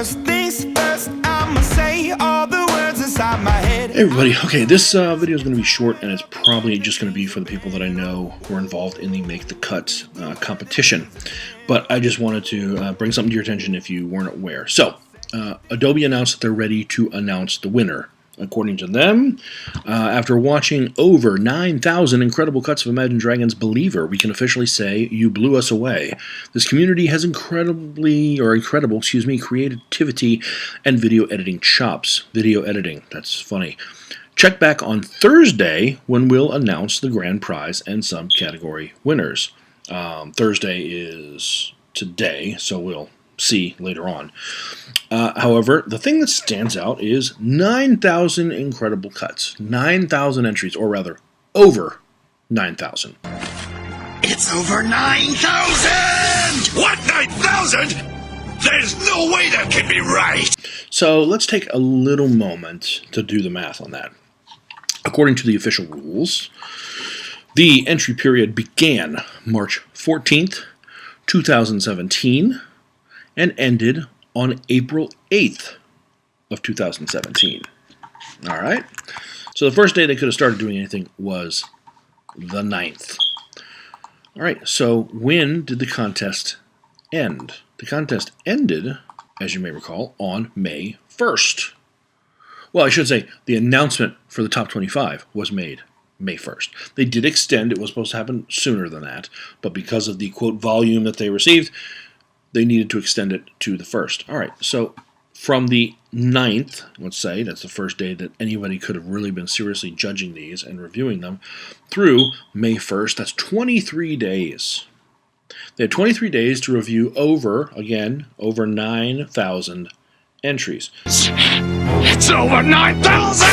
First things first, I'ma say all the words inside my head. Hey everybody, okay, this video is going to be short, and it's probably just going to be for the people that I know who are involved in the Make the Cut competition. But I just wanted to bring something to your attention if you weren't aware. So, Adobe announced that they're ready to announce the winner. According to them, after watching over 9,000 incredible cuts of Imagine Dragons' Believer, we can officially say you blew us away. This community has incredible creativity and video editing chops. Video editing, that's funny. Check back on Thursday when we'll announce the grand prize and subcategory winners. Thursday is today, so we'll see later on. However, the thing that stands out is 9,000 incredible cuts. 9,000 entries, or rather, over 9,000. It's over 9,000! What, 9,000? There's no way that can be right! So let's take a little moment to do the math on that. According to the official rules, the entry period began March 14th, 2017, and ended on April 8th of 2017. All right? So the first day they could have started doing anything was the 9th. All right, so when did the contest end? The contest ended, as you may recall, on May 1st. Well, I should say the announcement for the top 25 was made May 1st. They did extend. It was supposed to happen sooner than that, but because of the, quote, volume that they received, they needed to extend it to the 1st. All right, so from the 9th, let's say, that's the first day that anybody could have really been seriously judging these and reviewing them, through May 1st, that's 23 days. They had 23 days to review over 9,000 entries. It's over 9,000!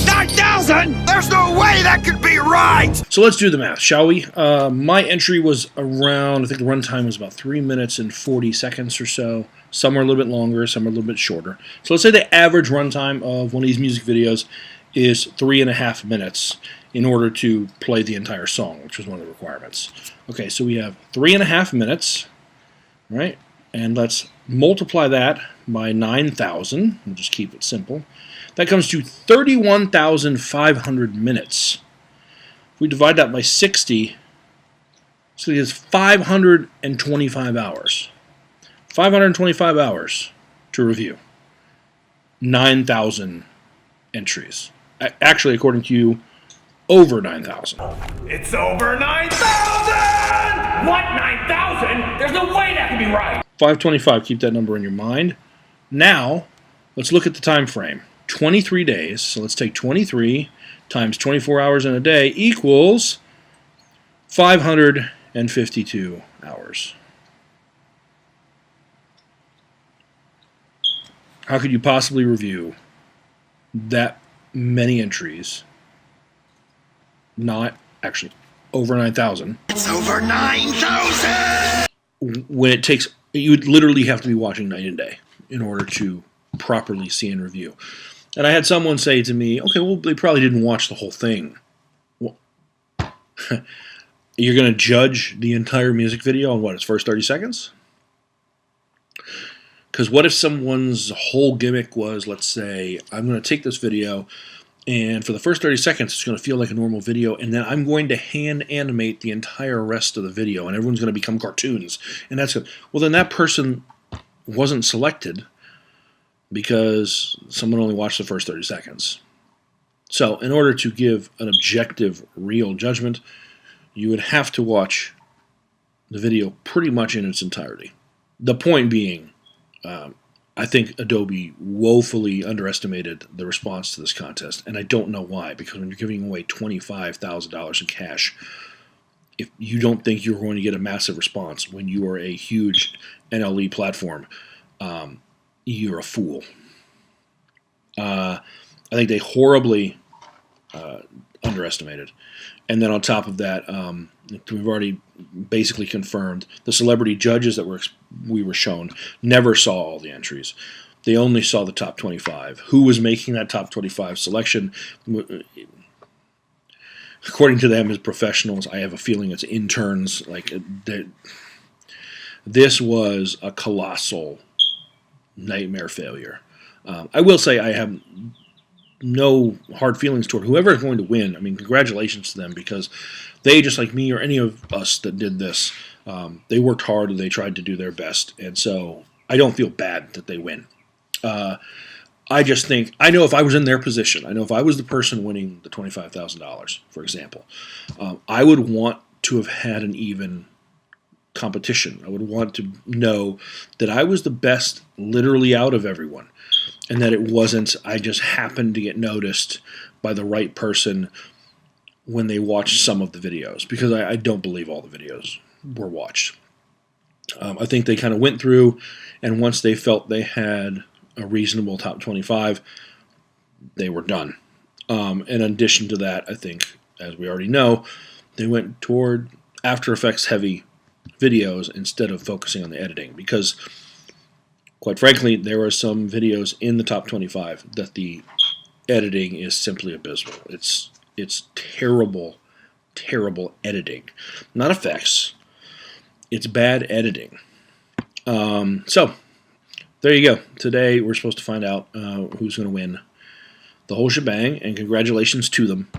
9,000? There's no way that could be right! So let's do the math, shall we? My entry was around, I think the runtime was about 3 minutes and 40 seconds or so. Some are a little bit longer, some are a little bit shorter. So let's say the average runtime of one of these music videos is 3.5 minutes in order to play the entire song, which was one of the requirements. Okay, so we have 3.5 minutes, right? And let's multiply that by 9,000. We'll just keep it simple. That comes to 31,500 minutes. If we divide that by 60, so it's 525 hours. 525 hours to review 9,000 entries. Actually, according to you, over 9,000. It's over 9,000! What, 9,000? There's no way that can be right! 525, keep that number in your mind. Now, let's look at the time frame. 23 days, so let's take 23 times 24 hours in a day equals 552 hours. How could you possibly review that many entries? Not actually over 9,000. It's over 9,000! When it takes, you would literally have to be watching night and day in order to properly see and review. And I had someone say to me, okay, well, they probably didn't watch the whole thing. Well, you're going to judge the entire music video on what, its first 30 seconds? Because what if someone's whole gimmick was, let's say, I'm going to take this video, and for the first 30 seconds, it's going to feel like a normal video, and then I'm going to hand animate the entire rest of the video, and everyone's going to become cartoons. And that's good. Well, then that person wasn't selected because someone only watched the first 30 seconds. So in order to give an objective, real judgment, you would have to watch the video pretty much in its entirety. The point being, I think Adobe woefully underestimated the response to this contest, and I don't know why, because when you're giving away $25,000 in cash, if you don't think you're going to get a massive response when you are a huge NLE platform, you're a fool. I think they horribly underestimated. And then on top of that, we've already basically confirmed the celebrity judges that we were shown never saw all the entries. They only saw the top 25. Who was making that top 25 selection? According to them, as professionals, I have a feeling it's interns. Like this was a colossal nightmare failure. I will say I have no hard feelings toward whoever is going to win. I mean, congratulations to them, because they, just like me or any of us that did this, they worked hard and they tried to do their best. And so I don't feel bad that they win. I just think, I know if I was in their position, I know if I was the person winning the $25,000, for example, I would want to have had an even competition. I would want to know that I was the best literally out of everyone, and that it wasn't, I just happened to get noticed by the right person when they watched some of the videos, because I don't believe all the videos were watched. I think they kind of went through, and once they felt they had a reasonable top 25, they were done. In addition to that, I think, as we already know, they went toward After Effects heavy videos instead of focusing on the editing, because quite frankly, there are some videos in the top 25 that the editing is simply abysmal. It's terrible, terrible editing. Not effects. It's bad editing. So, there you go. Today, we're supposed to find out who's going to win the whole shebang, and congratulations to them.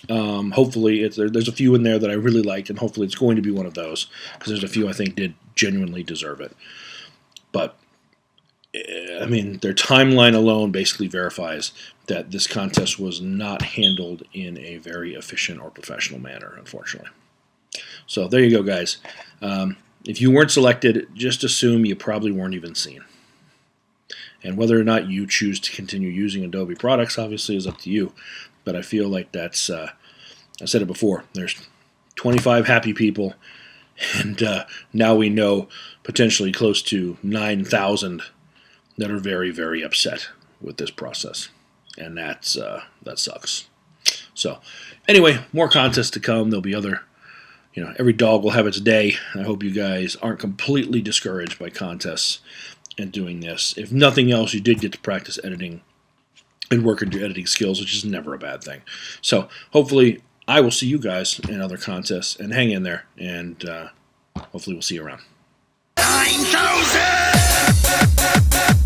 Hopefully, there's a few in there that I really liked, and hopefully it's going to be one of those, because there's a few I think did genuinely deserve it. But, I mean, their timeline alone basically verifies that this contest was not handled in a very efficient or professional manner, unfortunately. So there you go, guys. If you weren't selected, just assume you probably weren't even seen. And whether or not you choose to continue using Adobe products, obviously, is up to you. But I feel like that's, I said it before, there's 25 happy people, and now we know potentially close to 9,000 that are very, very upset with this process. And that sucks. So, anyway, more contests to come. There'll be other, every dog will have its day. I hope you guys aren't completely discouraged by contests and doing this. If nothing else, you did get to practice editing and work on your editing skills, which is never a bad thing. So hopefully I will see you guys in other contests, and hang in there, and hopefully we'll see you around. 9,000!